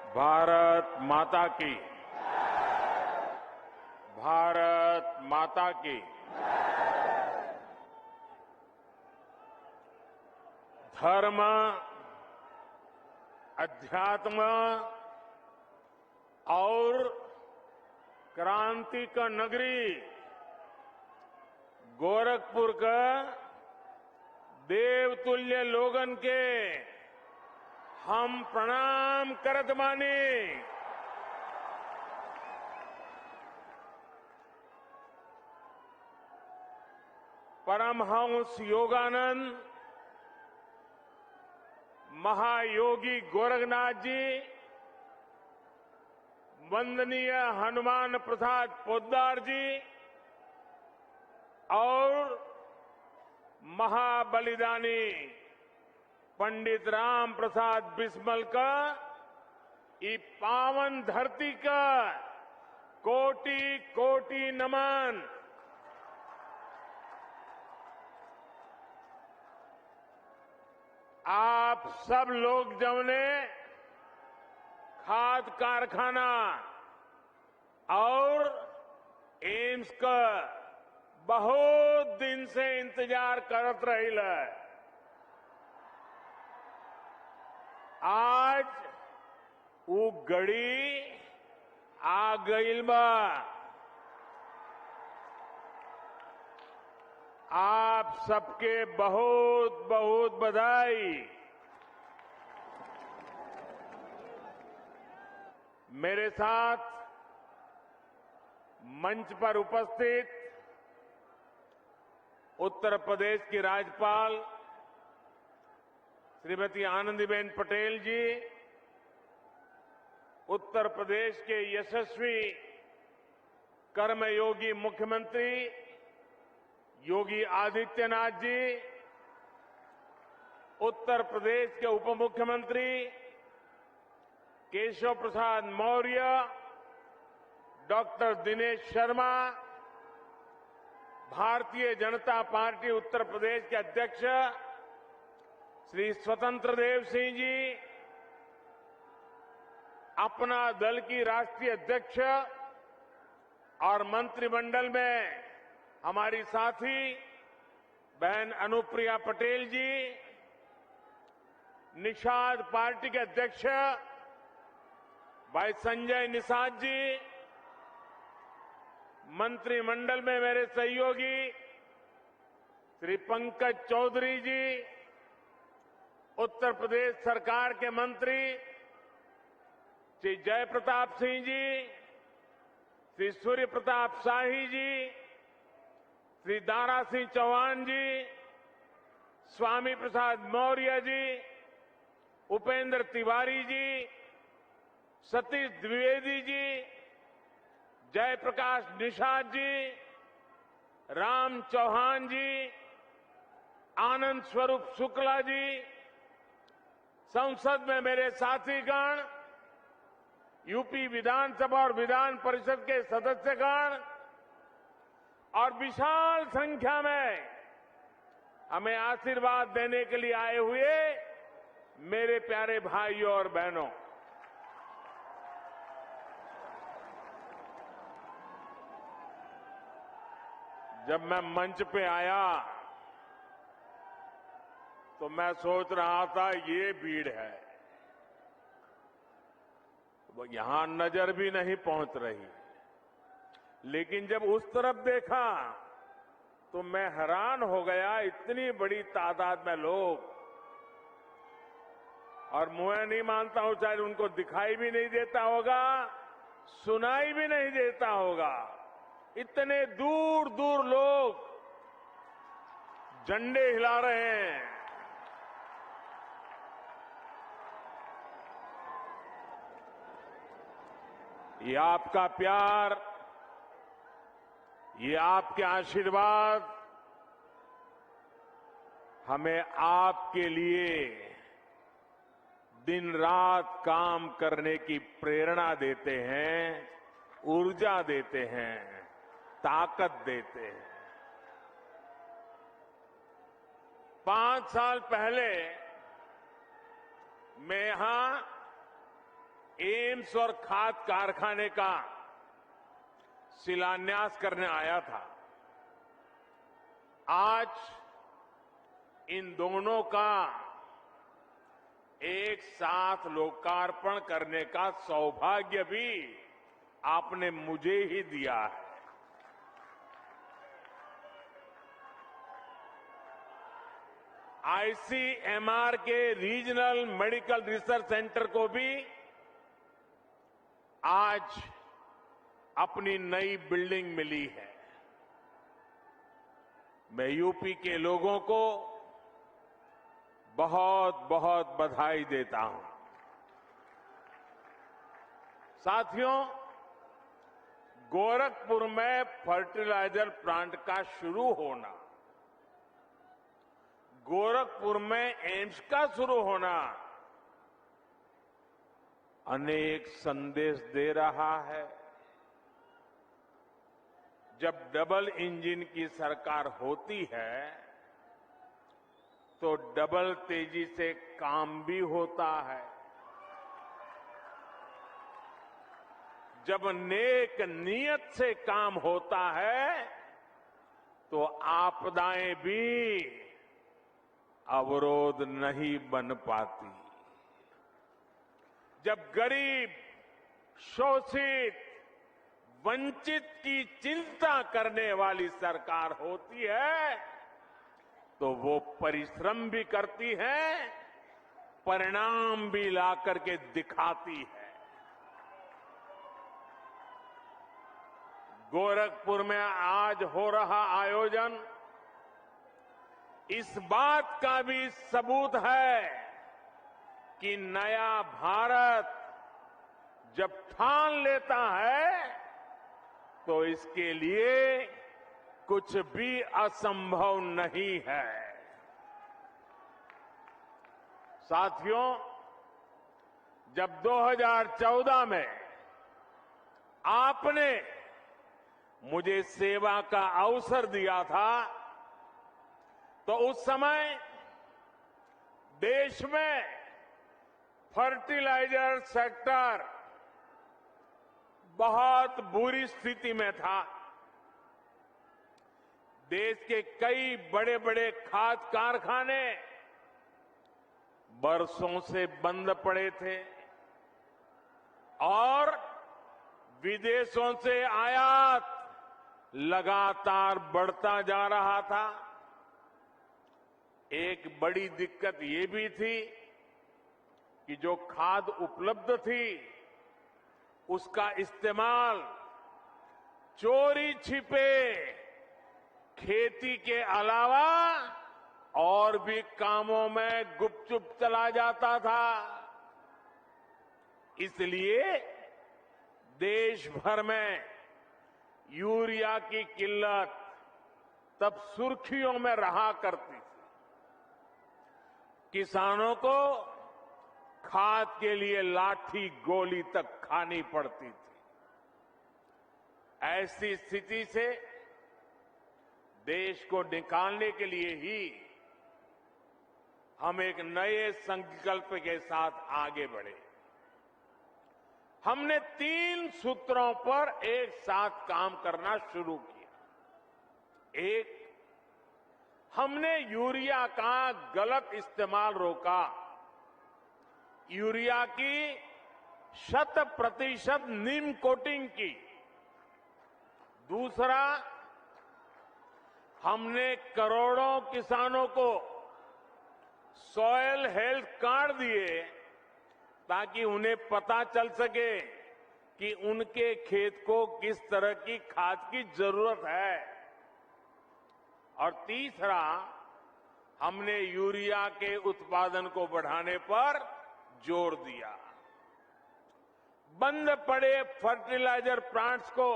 भारत माता की। भारत माता की। धर्म, अध्यात्म और क्रांति का नगरी गोरखपुर का देवतुल्य लोगन के हम प्रणाम करत बानी। परमहंस योगानंद महायोगी गोरखनाथ जी, वंदनीय हनुमान प्रसाद पोद्दार जी और महाबलिदानी पंडित राम प्रसाद बिस्मल का ई पावन धरती का कोटि कोटि नमन। आप सब लोग जौने खाद कारखाना और एम्स का बहुत दिन से इंतजार करत रहिल। आज वो घड़ी आ गईल बा। आप सबके बहुत बहुत बधाई। मेरे साथ मंच पर उपस्थित उत्तर प्रदेश की राज्यपाल श्रीमती आनंदीबेन पटेल जी, उत्तर प्रदेश के यशस्वी कर्मयोगी मुख्यमंत्री योगी आदित्यनाथ जी, उत्तर प्रदेश के उप मुख्यमंत्री केशव प्रसाद मौर्य, डॉक्टर दिनेश शर्मा, भारतीय जनता पार्टी उत्तर प्रदेश के अध्यक्ष श्री स्वतंत्र देव सिंह जी, अपना दल की राष्ट्रीय अध्यक्ष और मंत्रिमंडल में हमारी साथी बहन अनुप्रिया पटेल जी, निषाद पार्टी के अध्यक्ष भाई संजय निषाद जी, मंत्रिमंडल में मेरे सहयोगी श्री पंकज चौधरी जी, उत्तर प्रदेश सरकार के मंत्री श्री जय प्रताप सिंह जी, श्री सूर्य प्रताप शाही जी, श्री दारा सिंह चौहान जी, स्वामी प्रसाद मौर्य जी, उपेंद्र तिवारी जी, सतीश द्विवेदी जी, जयप्रकाश निषाद जी, राम चौहान जी, आनंद स्वरूप शुक्ला जी, संसद में मेरे साथीगण, यूपी विधानसभा और विधान परिषद के सदस्यगण और विशाल संख्या में हमें आशीर्वाद देने के लिए आए हुए मेरे प्यारे भाइयों और बहनों, जब मैं मंच पे आया तो मैं सोच रहा था ये भीड़ है, वो यहां नजर भी नहीं पहुंच रही। लेकिन जब उस तरफ देखा तो मैं हैरान हो गया, इतनी बड़ी तादाद में लोग, और मैं नहीं मानता हूं शायद उनको दिखाई भी नहीं देता होगा, सुनाई भी नहीं देता होगा। इतने दूर दूर लोग झंडे हिला रहे हैं। ये आपका प्यार, ये आपके आशीर्वाद हमें आपके लिए दिन रात काम करने की प्रेरणा देते हैं, ऊर्जा देते हैं, ताकत देते हैं। 5 साल पहले मैं यहां एम्स और खाद कारखाने का शिलान्यास करने आया था। आज इन दोनों का एक साथ लोकार्पण करने का सौभाग्य भी आपने मुझे ही दिया है। आईसीएमआर के रीजनल मेडिकल रिसर्च सेंटर को भी आज अपनी नई बिल्डिंग मिली है। मैं यूपी के लोगों को बहुत बहुत बधाई देता हूं। साथियों, गोरखपुर में फर्टिलाइजर प्लांट का शुरू होना, गोरखपुर में एम्स का शुरू होना अनेक संदेश दे रहा है। जब डबल इंजन की सरकार होती है तो डबल तेजी से काम भी होता है। जब नेक नियत से काम होता है तो आपदाएं भी अवरोध नहीं बन पाती। जब गरीब, शोषित, वंचित की चिंता करने वाली सरकार होती है तो वो परिश्रम भी करती है, परिणाम भी ला करके दिखाती है। गोरखपुर में आज हो रहा आयोजन इस बात का भी सबूत है कि नया भारत जब ठान लेता है तो इसके लिए कुछ भी असंभव नहीं है। साथियों, जब 2014 में आपने मुझे सेवा का अवसर दिया था तो उस समय देश में फर्टिलाइजर सेक्टर बहुत बुरी स्थिति में था। देश के कई बड़े बड़े खाद कारखाने बरसों से बंद पड़े थे और विदेशों से आयात लगातार बढ़ता जा रहा था। एक बड़ी दिक्कत ये भी थी कि जो खाद उपलब्ध थी उसका इस्तेमाल चोरी छिपे खेती के अलावा और भी कामों में गुपचुप चला जाता था। इसलिए देश भर में यूरिया की किल्लत तब सुर्खियों में रहा करती थी। किसानों को खाद के लिए लाठी गोली तक खानी पड़ती थी। ऐसी स्थिति से देश को निकालने के लिए ही हम एक नए संकल्प के साथ आगे बढ़े। हमने 3 सूत्रों पर एक साथ काम करना शुरू किया। एक, हमने यूरिया का गलत इस्तेमाल रोका। यूरिया की 100% नीम कोटिंग की। दूसरा, हमने करोड़ों किसानों को सॉयल हेल्थ कार्ड दिए ताकि उन्हें पता चल सके कि उनके खेत को किस तरह की खाद की जरूरत है। और तीसरा, हमने यूरिया के उत्पादन को बढ़ाने पर जोर दिया। बंद पड़े फर्टिलाइजर प्लांट्स को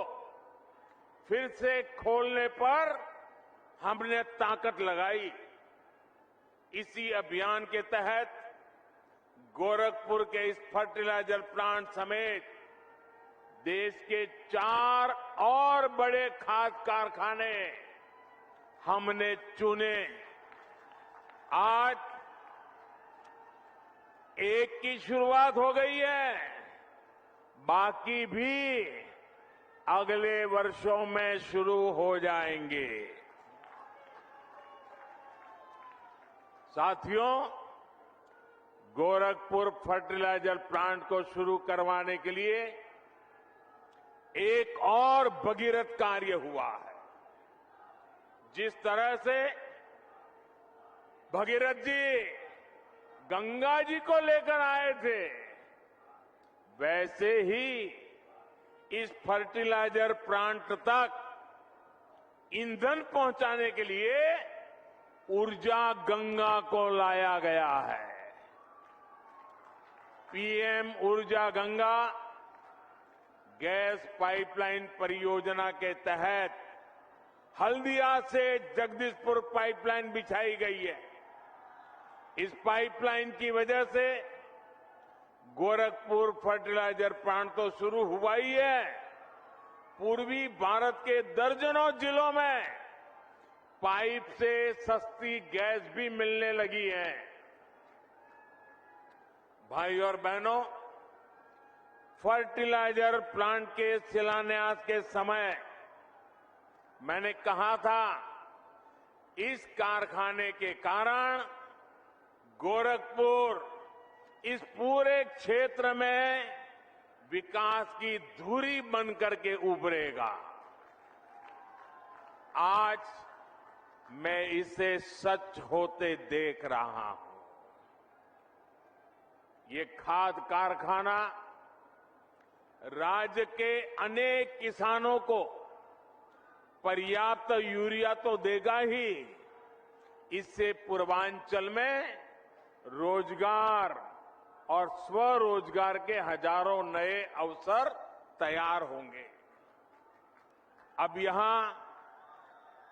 फिर से खोलने पर हमने ताकत लगाई। इसी अभियान के तहत गोरखपुर के इस फर्टिलाइजर प्लांट समेत देश के 4 और बड़े खाद कारखाने हमने चुने। आज एक की शुरुआत हो गई है बाकी भी अगले वर्षों में शुरू हो जाएंगे। साथियों, गोरखपुर फर्टिलाइजर प्लांट को शुरू करवाने के लिए एक और भगीरथ कार्य हुआ है। जिस तरह से भगीरथ जी गंगा जी को लेकर आए थे, वैसे ही इस फर्टिलाइजर प्लांट तक ईंधन पहुंचाने के लिए ऊर्जा गंगा को लाया गया है। पीएम ऊर्जा गंगा गैस पाइपलाइन परियोजना के तहत हल्दिया से जगदीशपुर पाइपलाइन बिछाई गई है। इस पाइपलाइन की वजह से गोरखपुर फर्टिलाइजर प्लांट तो शुरू हुआ ही है, पूर्वी भारत के दर्जनों जिलों में पाइप से सस्ती गैस भी मिलने लगी है। भाई और बहनों, फर्टिलाइजर प्लांट के शिलान्यास के समय मैंने कहा था, इस कारखाने के कारण गोरखपुर इस पूरे क्षेत्र में विकास की धुरी बनकर के उभरेगा। आज मैं इसे सच होते देख रहा हूं। ये खाद कारखाना राज्य के अनेक किसानों को पर्याप्त यूरिया तो देगा ही, इससे पूर्वांचल में रोजगार और स्वरोजगार के हजारों नए अवसर तैयार होंगे। अब यहां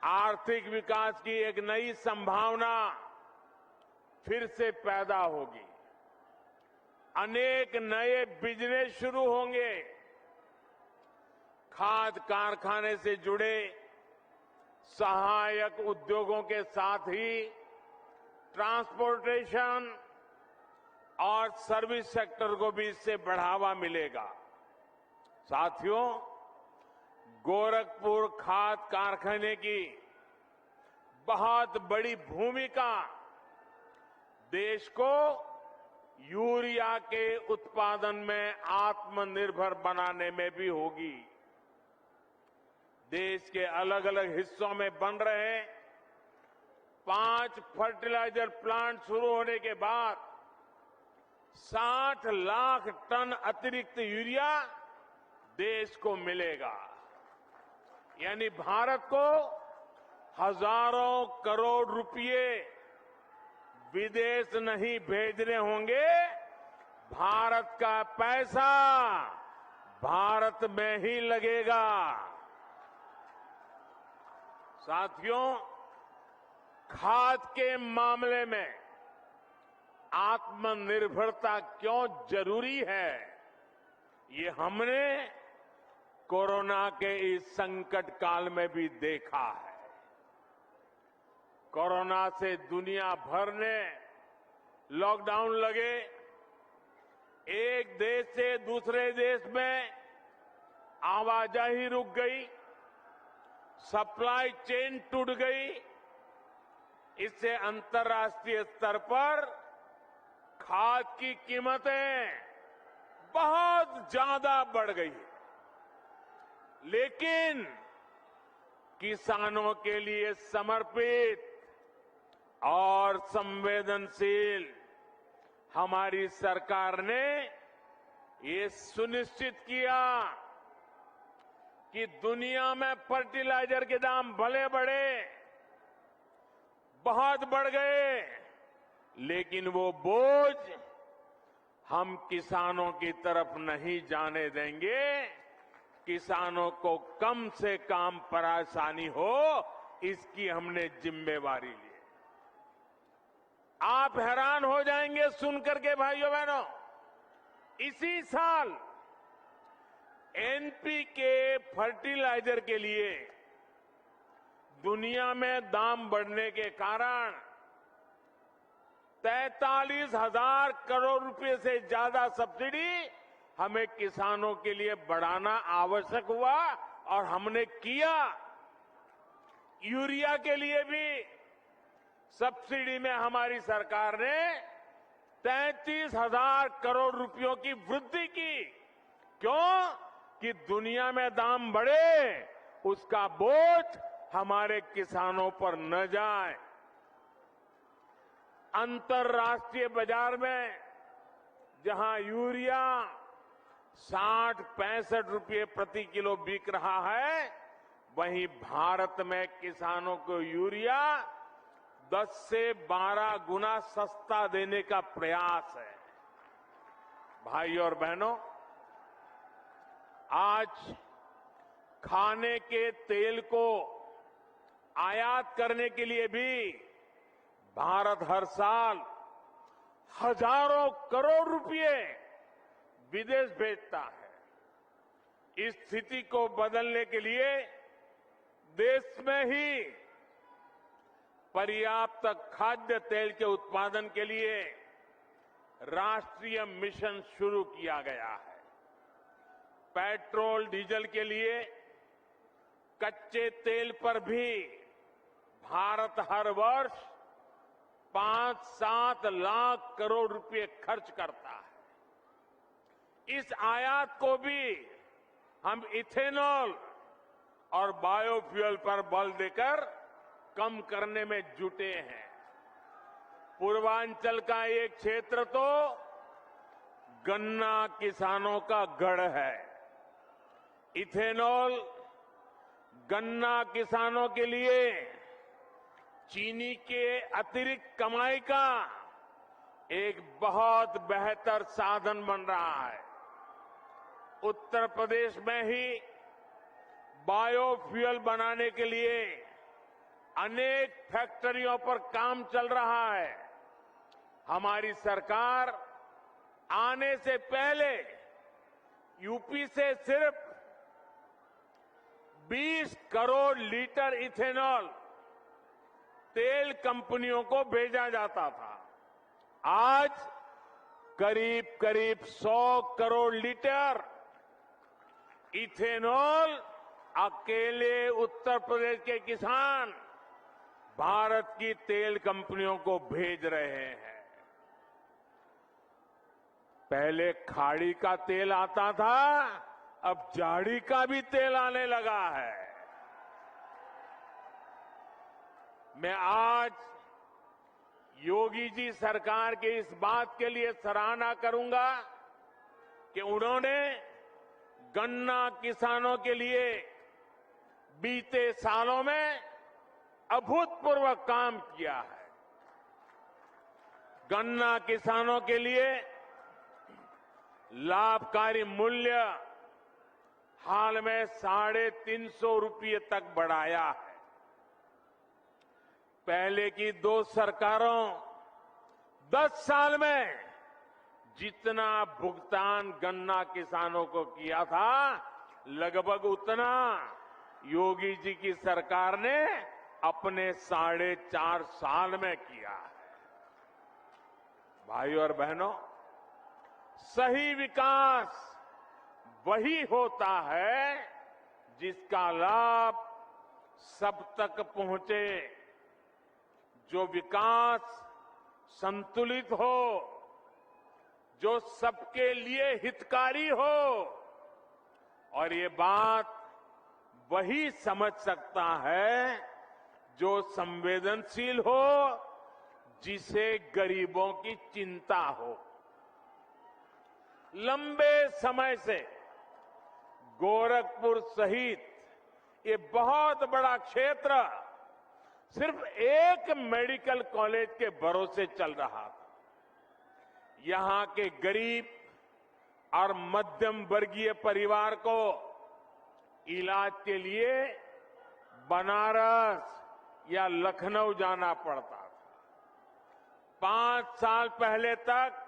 आर्थिक विकास की एक नई संभावना फिर से पैदा होगी। अनेक नए बिजनेस शुरू होंगे। खाद कारखाने से जुड़े सहायक उद्योगों के साथ ही ट्रांसपोर्टेशन और सर्विस सेक्टर को भी इससे बढ़ावा मिलेगा। साथियों, गोरखपुर खाद कारखाने की बहुत बड़ी भूमिका देश को यूरिया के उत्पादन में आत्मनिर्भर बनाने में भी होगी। देश के अलग अलग हिस्सों में बन रहे 5 फर्टिलाइजर प्लांट शुरू होने के बाद 60 लाख टन अतिरिक्त यूरिया देश को मिलेगा। यानी भारत को हजारों करोड़ रुपए विदेश नहीं भेजने होंगे, भारत का पैसा भारत में ही लगेगा। साथियों, खाद के मामले में आत्मनिर्भरता क्यों जरूरी है, ये हमने कोरोना के इस संकट काल में भी देखा है। कोरोना से दुनिया भर ने लॉकडाउन लगे, एक देश से दूसरे देश में आवाजाही रुक गई, सप्लाई चेन टूट गई। इससे अंतर्राष्ट्रीय स्तर पर खाद की कीमतें बहुत ज्यादा बढ़ गई। लेकिन किसानों के लिए समर्पित और संवेदनशील हमारी सरकार ने ये सुनिश्चित किया कि दुनिया में फर्टिलाइजर के दाम भले बढ़े, बहुत बढ़ गए, लेकिन वो बोझ हम किसानों की तरफ नहीं जाने देंगे। किसानों को कम से कम परेशानी हो, इसकी हमने जिम्मेवारी ली। आप हैरान हो जाएंगे सुनकर के भाइयों बहनों, इसी साल एनपीके फर्टिलाइजर के लिए दुनिया में दाम बढ़ने के कारण 43,000 करोड़ रुपए से ज्यादा सब्सिडी हमें किसानों के लिए बढ़ाना आवश्यक हुआ और हमने किया। यूरिया के लिए भी सब्सिडी में हमारी सरकार ने 33,000 करोड़ रुपयों की वृद्धि की। क्यों? कि दुनिया में दाम बढ़े, उसका बोझ हमारे किसानों पर न जाए। अंतर्राष्ट्रीय बाजार में जहां यूरिया 60-65 रुपये प्रति किलो बिक रहा है, वहीं भारत में किसानों को यूरिया 10 से 12 गुना सस्ता देने का प्रयास है। भाई और बहनों, आज खाने के तेल को आयात करने के लिए भी भारत हर साल हजारों करोड़ रुपए विदेश भेजता है। इस स्थिति को बदलने के लिए देश में ही पर्याप्त खाद्य तेल के उत्पादन के लिए राष्ट्रीय मिशन शुरू किया गया है। पेट्रोल डीजल के लिए कच्चे तेल पर भी भारत हर वर्ष 5-7 लाख करोड़ रुपए खर्च करता है। इस आयात को भी हम इथेनॉल और बायोफ्यूल पर बल देकर कम करने में जुटे हैं। पूर्वांचल का एक क्षेत्र तो गन्ना किसानों का गढ़ है। इथेनॉल गन्ना किसानों के लिए चीनी के अतिरिक्त कमाई का एक बहुत बेहतर साधन बन रहा है। उत्तर प्रदेश में ही बायोफ्यूल बनाने के लिए अनेक फैक्ट्रियों पर काम चल रहा है। हमारी सरकार आने से पहले यूपी से सिर्फ 20 करोड़ लीटर इथेनॉल तेल कंपनियों को भेजा जाता था। आज करीब करीब 100 करोड़ लीटर इथेनॉल अकेले उत्तर प्रदेश के किसान भारत की तेल कंपनियों को भेज रहे हैं। पहले खाड़ी का तेल आता था, अब झाड़ी का भी तेल आने लगा है। मैं आज योगी जी सरकार की इस बात के लिए सराहना करूंगा कि उन्होंने गन्ना किसानों के लिए बीते सालों में अभूतपूर्व काम किया है। गन्ना किसानों के लिए लाभकारी मूल्य हाल में 350 रुपये तक बढ़ाया है। पहले की 2 सरकारों 10 साल में जितना भुगतान गन्ना किसानों को किया था, लगभग उतना योगी जी की सरकार ने अपने 4.5 साल में किया है। भाइयों और बहनों, सही विकास वही होता है जिसका लाभ सब तक पहुंचे, जो विकास संतुलित हो, जो सबके लिए हितकारी हो। और ये बात वही समझ सकता है जो संवेदनशील हो, जिसे गरीबों की चिंता हो। लंबे समय से गोरखपुर सहित ये बहुत बड़ा क्षेत्र सिर्फ एक मेडिकल कॉलेज के भरोसे चल रहा था। यहां के गरीब और मध्यम वर्गीय परिवार को इलाज के लिए बनारस या लखनऊ जाना पड़ता था। 5 साल पहले तक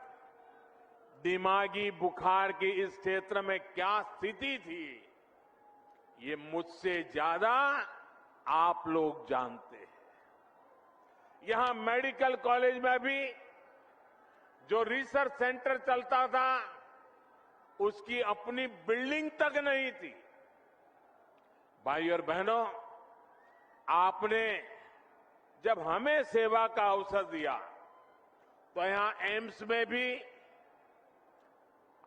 दिमागी बुखार की इस क्षेत्र में क्या स्थिति थी, ये मुझसे ज्यादा आप लोग जानते हैं। यहां मेडिकल कॉलेज में भी जो रिसर्च सेंटर चलता था, उसकी अपनी बिल्डिंग तक नहीं थी। भाई और बहनों, आपने जब हमें सेवा का अवसर दिया तो यहां एम्स में भी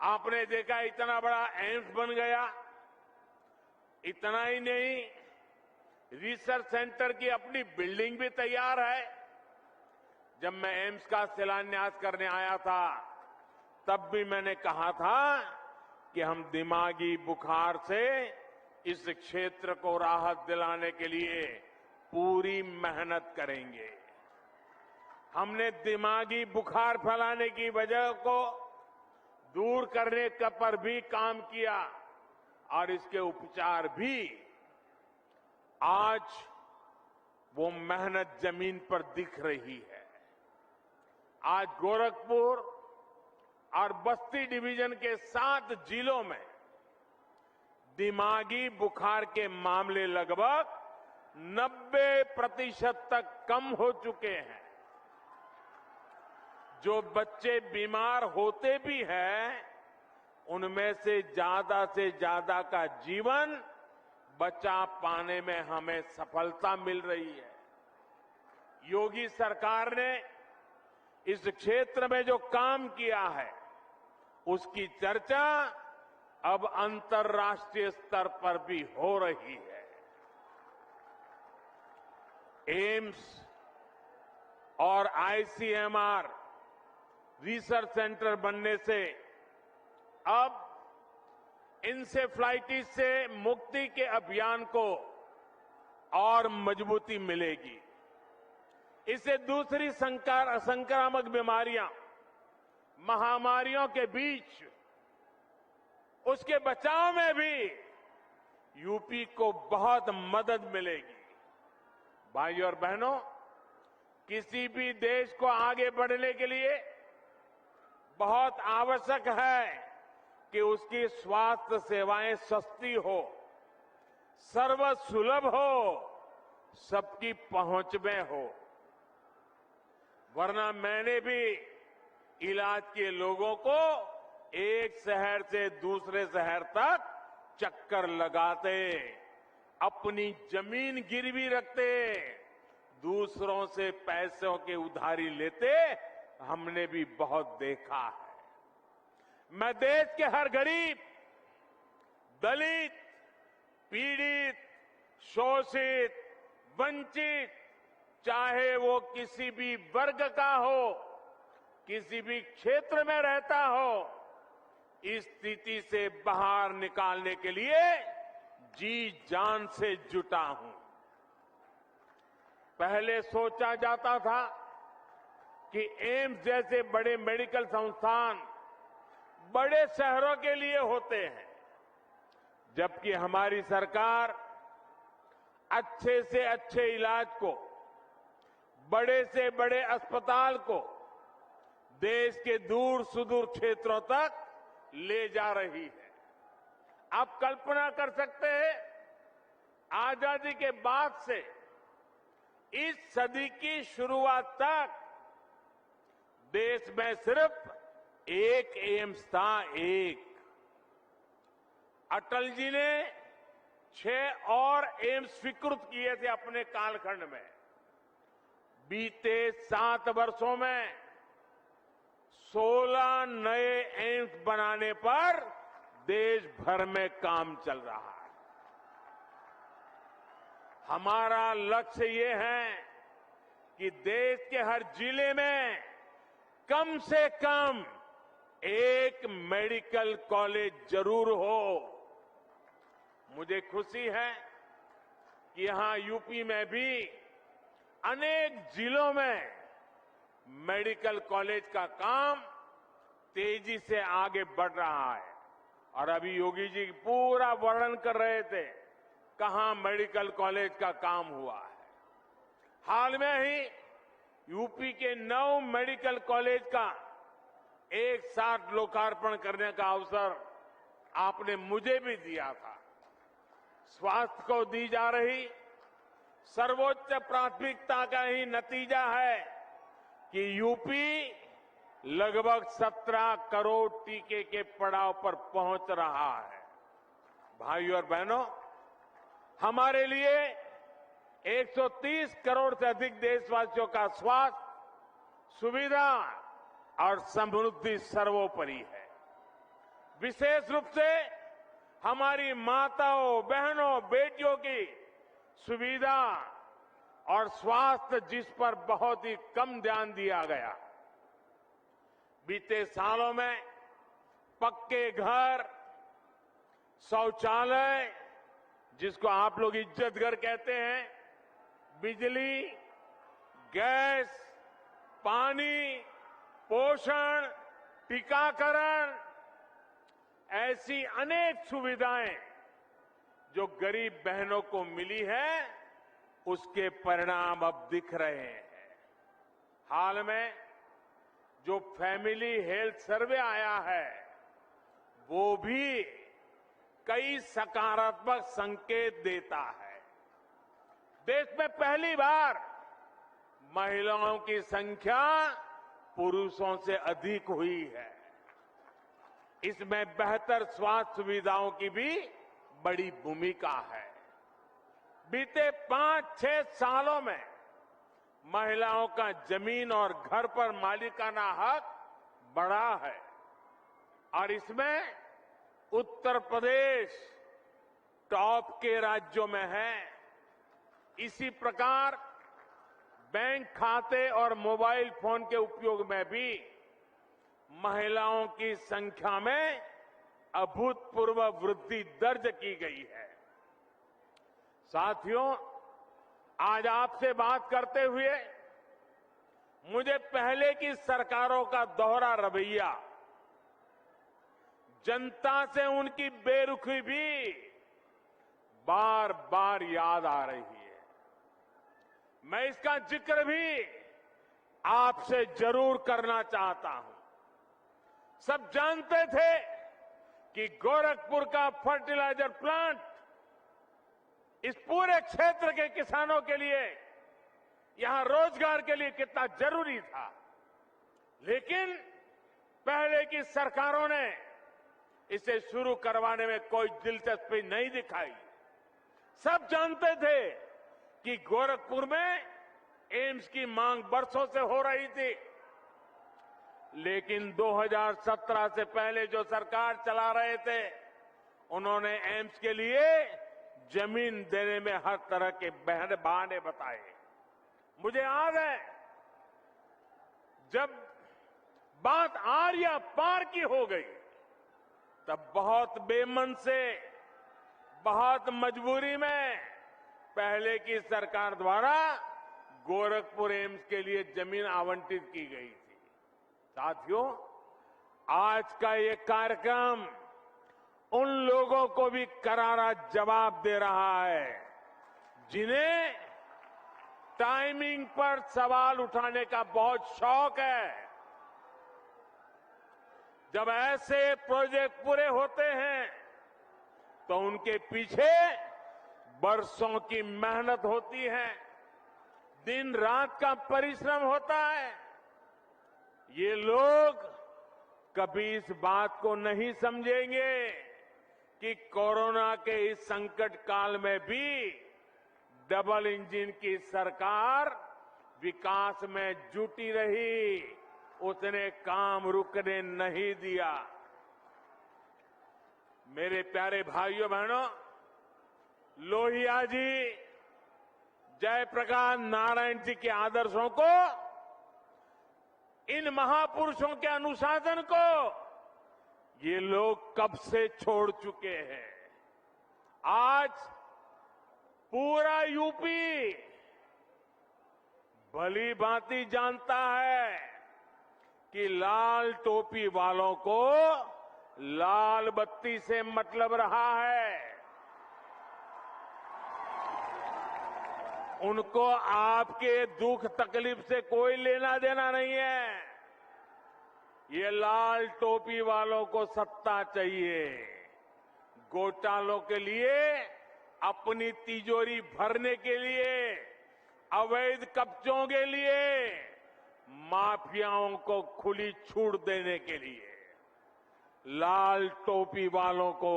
आपने देखा इतना बड़ा एम्स बन गया। इतना ही नहीं, रिसर्च सेंटर की अपनी बिल्डिंग भी तैयार है। जब मैं एम्स का शिलान्यास करने आया था तब भी मैंने कहा था कि हम दिमागी बुखार से इस क्षेत्र को राहत दिलाने के लिए पूरी मेहनत करेंगे। हमने दिमागी बुखार फैलाने की वजह को दूर करने पर भी काम किया और इसके उपचार भी। आज वो मेहनत जमीन पर दिख रही है। आज गोरखपुर और बस्ती डिवीजन के 7 जिलों में दिमागी बुखार के मामले लगभग 90% तक कम हो चुके हैं। जो बच्चे बीमार होते भी हैं, उनमें से ज्यादा का जीवन बचा पाने में हमें सफलता मिल रही है। योगी सरकार ने इस क्षेत्र में जो काम किया है, उसकी चर्चा अब अंतर्राष्ट्रीय स्तर पर भी हो रही है। एम्स और आईसीएमआर रिसर्च सेंटर बनने से अब इंसेफ्लाइटिस से मुक्ति के अभियान को और मजबूती मिलेगी। इससे दूसरी संक्रामक बीमारियां, महामारियों के बीच उसके बचाव में भी यूपी को बहुत मदद मिलेगी। भाइयों और बहनों, किसी भी देश को आगे बढ़ने के लिए बहुत आवश्यक है कि उसकी स्वास्थ्य सेवाएं सस्ती हो, सर्वसुलभ हो, सबकी पहुंच में हो। वरना मैंने भी इलाज के लोगों को एक शहर से दूसरे शहर तक चक्कर लगाते, अपनी जमीन गिरवी रखते, दूसरों से पैसों की उधारी लेते हमने भी बहुत देखा है। मैं देश के हर गरीब, दलित, पीड़ित, शोषित, वंचित, चाहे वो किसी भी वर्ग का हो, किसी भी क्षेत्र में रहता हो, इस स्थिति से बाहर निकालने के लिए जी जान से जुटा हूं। पहले सोचा जाता था कि एम्स जैसे बड़े मेडिकल संस्थान बड़े शहरों के लिए होते हैं, जबकि हमारी सरकार अच्छे से अच्छे इलाज को, बड़े से बड़े अस्पताल को देश के दूर सुदूर क्षेत्रों तक ले जा रही है। आप कल्पना कर सकते हैं, आजादी के बाद से इस सदी की शुरुआत तक देश में सिर्फ एक एम्स था, एक। अटल जी ने 6 और एम्स स्वीकृत किए थे अपने कालखंड में। बीते 7 वर्षों में 16 नए एम्स बनाने पर देश भर में काम चल रहा है। हमारा लक्ष्य ये है कि देश के हर जिले में कम से कम एक मेडिकल कॉलेज जरूर हो। मुझे खुशी है कि यहां यूपी में भी अनेक जिलों में मेडिकल कॉलेज का काम तेजी से आगे बढ़ रहा है। और अभी योगी जी पूरा वर्णन कर रहे थे कहां मेडिकल कॉलेज का काम हुआ है। हाल में ही यूपी के 9 मेडिकल कॉलेज का एक साथ लोकार्पण करने का अवसर आपने मुझे भी दिया था। स्वास्थ्य को दी जा रही सर्वोच्च प्राथमिकता का ही नतीजा है कि यूपी लगभग 17 करोड़ टीके के पड़ाव पर पहुंच रहा है। भाइयों और बहनों, हमारे लिए 130 करोड़ से अधिक देशवासियों का स्वास्थ्य, सुविधा और समृद्धि सर्वोपरि है। विशेष रूप से हमारी माताओं, बहनों, बेटियों की सुविधा और स्वास्थ्य, जिस पर बहुत ही कम ध्यान दिया गया। बीते सालों में पक्के घर, शौचालय, जिसको आप लोग इज्जत घर कहते हैं, बिजली, गैस, पानी, पोषण, टीकाकरण, ऐसी अनेक सुविधाएं जो गरीब बहनों को मिली है, उसके परिणाम अब दिख रहे हैं। हाल में जो फैमिली हेल्थ सर्वे आया है, वो भी कई सकारात्मक संकेत देता है। देश में पहली बार महिलाओं की संख्या पुरुषों से अधिक हुई है। इसमें बेहतर स्वास्थ्य सुविधाओं की भी बड़ी भूमिका है। बीते 5-6 सालों में महिलाओं का जमीन और घर पर मालिकाना हक बढ़ा है और इसमें उत्तर प्रदेश टॉप के राज्यों में है। इसी प्रकार बैंक खाते और मोबाइल फोन के उपयोग में भी महिलाओं की संख्या में अभूतपूर्व वृद्धि दर्ज की गई है। साथियों, आज आपसे बात करते हुए मुझे पहले की सरकारों का दोहरा रवैया, जनता से उनकी बेरुखी भी बार बार याद आ रही है। मैं इसका जिक्र भी आपसे जरूर करना चाहता हूं। सब जानते थे कि गोरखपुर का फर्टिलाइजर प्लांट इस पूरे क्षेत्र के किसानों के लिए, यहां रोजगार के लिए कितना जरूरी था। लेकिन पहले की सरकारों ने इसे शुरू करवाने में कोई दिलचस्पी नहीं दिखाई। सब जानते थे कि गोरखपुर में एम्स की मांग बरसों से हो रही थी, लेकिन 2017 से पहले जो सरकार चला रहे थे, उन्होंने एम्स के लिए जमीन देने में हर तरह के बहाने बताए। मुझे याद है, जब बात आर्या पार की हो गई, तब बहुत बेमन से, बहुत मजबूरी में पहले की सरकार द्वारा गोरखपुर एम्स के लिए जमीन आवंटित की गई थी। साथियों, आज का ये कार्यक्रम उन लोगों को भी करारा जवाब दे रहा है जिन्हें टाइमिंग पर सवाल उठाने का बहुत शौक है। जब ऐसे प्रोजेक्ट पूरे होते हैं तो उनके पीछे बरसों की मेहनत होती है, दिन रात का परिश्रम होता है। ये लोग कभी इस बात को नहीं समझेंगे कि कोरोना के इस संकट काल में भी डबल इंजन की सरकार विकास में जुटी रही, उसने काम रुकने नहीं दिया। मेरे प्यारे भाइयों बहनों, लोहिया जी, जयप्रकाश नारायण जी के आदर्शों को, इन महापुरुषों के अनुशासन को ये लोग कब से छोड़ चुके हैं। आज पूरा यूपी भली भांति जानता है कि लाल टोपी वालों को लाल बत्ती से मतलब रहा है। उनको आपके दुख तकलीफ से कोई लेना देना नहीं है। ये लाल टोपी वालों को सत्ता चाहिए, घोटालों के लिए, अपनी तिजोरी भरने के लिए, अवैध कब्जों के लिए, माफियाओं को खुली छूट देने के लिए लाल टोपी वालों को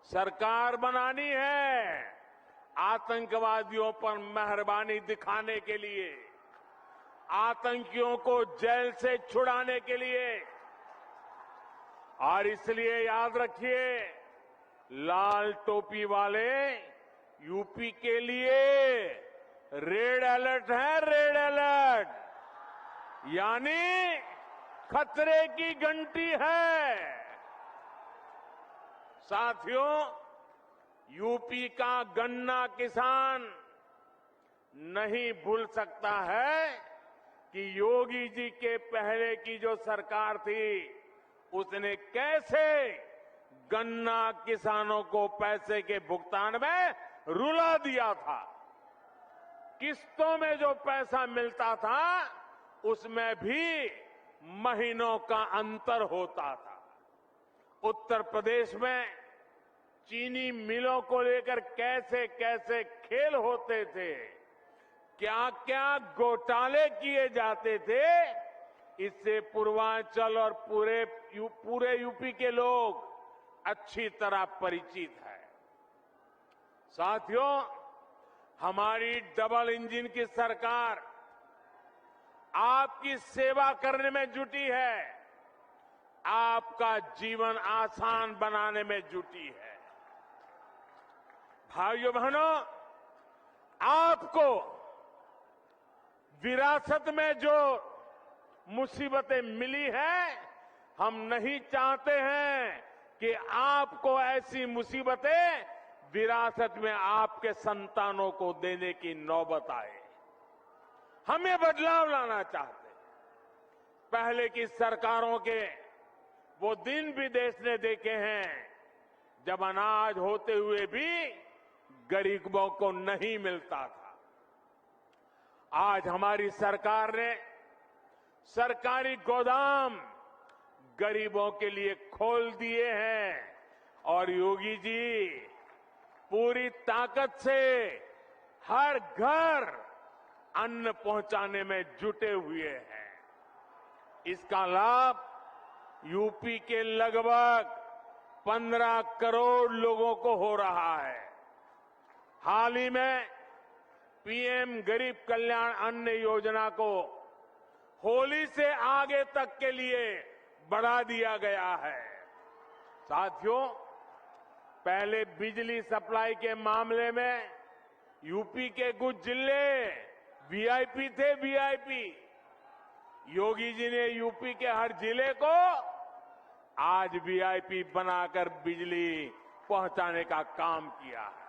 सरकार बनानी है, आतंकवादियों पर मेहरबानी दिखाने के लिए, आतंकियों को जेल से छुड़ाने के लिए। और इसलिए याद रखिए, लाल टोपी वाले यूपी के लिए रेड अलर्ट है, रेड अलर्ट, यानी खतरे की घंटी है। साथियों, यूपी का गन्ना किसान नहीं भूल सकता है कि योगी जी के पहले की जो सरकार थी उसने कैसे गन्ना किसानों को पैसे के भुगतान में रुला दिया था। किस्तों में जो पैसा मिलता था उसमें भी महीनों का अंतर होता था। उत्तर प्रदेश में चीनी मिलों को लेकर कैसे कैसे खेल होते थे, क्या क्या घोटाले किए जाते थे, इससे पूर्वांचल और पूरे यूपी के लोग अच्छी तरह परिचित है। साथियों, हमारी डबल इंजन की सरकार आपकी सेवा करने में जुटी है, आपका जीवन आसान बनाने में जुटी है। भाइयों बहनों, आपको विरासत में जो मुसीबतें मिली हैं, हम नहीं चाहते हैं कि आपको ऐसी मुसीबतें विरासत में आपके संतानों को देने की नौबत आए। हमें बदलाव लाना चाहते हैं। पहले की सरकारों के वो दिन भी देश ने देखे हैं जब अनाज होते हुए भी गरीबों को नहीं मिलता था। आज हमारी सरकार ने सरकारी गोदाम गरीबों के लिए खोल दिए हैं और योगी जी पूरी ताकत से हर घर अन्न पहुंचाने में जुटे हुए हैं। इसका लाभ यूपी के लगभग 15 करोड़ लोगों को हो रहा है। हाल ही में पीएम गरीब कल्याण अन्न योजना को होली से आगे तक के लिए बढ़ा दिया गया है। साथियों, पहले बिजली सप्लाई के मामले में यूपी के कुछ जिले वीआईपी थे, वीआईपी। योगी जी ने यूपी के हर जिले को आज वीआईपी बनाकर बिजली पहुंचाने का काम किया है।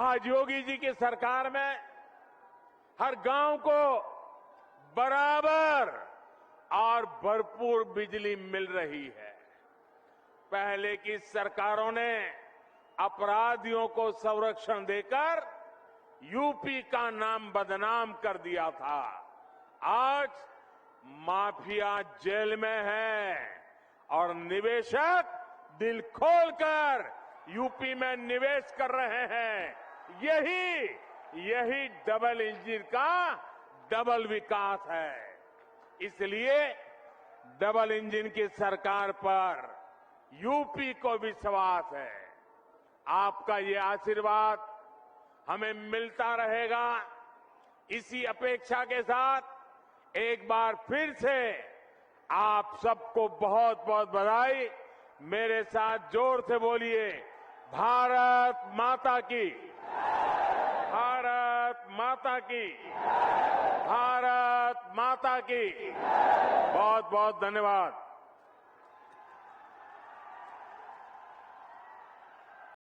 आज योगी जी की सरकार में हर गांव को बराबर और भरपूर बिजली मिल रही है। पहले की सरकारों ने अपराधियों को संरक्षण देकर यूपी का नाम बदनाम कर दिया था। आज माफिया जेल में है और निवेशक दिल खोलकर यूपी में निवेश कर रहे हैं। यही डबल इंजन का डबल विकास है। इसलिए डबल इंजन की सरकार पर यूपी को विश्वास है। आपका ये आशीर्वाद हमें मिलता रहेगा। इसी अपेक्षा के साथ एक बार फिर से आप सबको बहुत बहुत बधाई। मेरे साथ जोर से बोलिए, भारत माता की, भारत माता की, भारत माता की। बहुत बहुत धन्यवाद।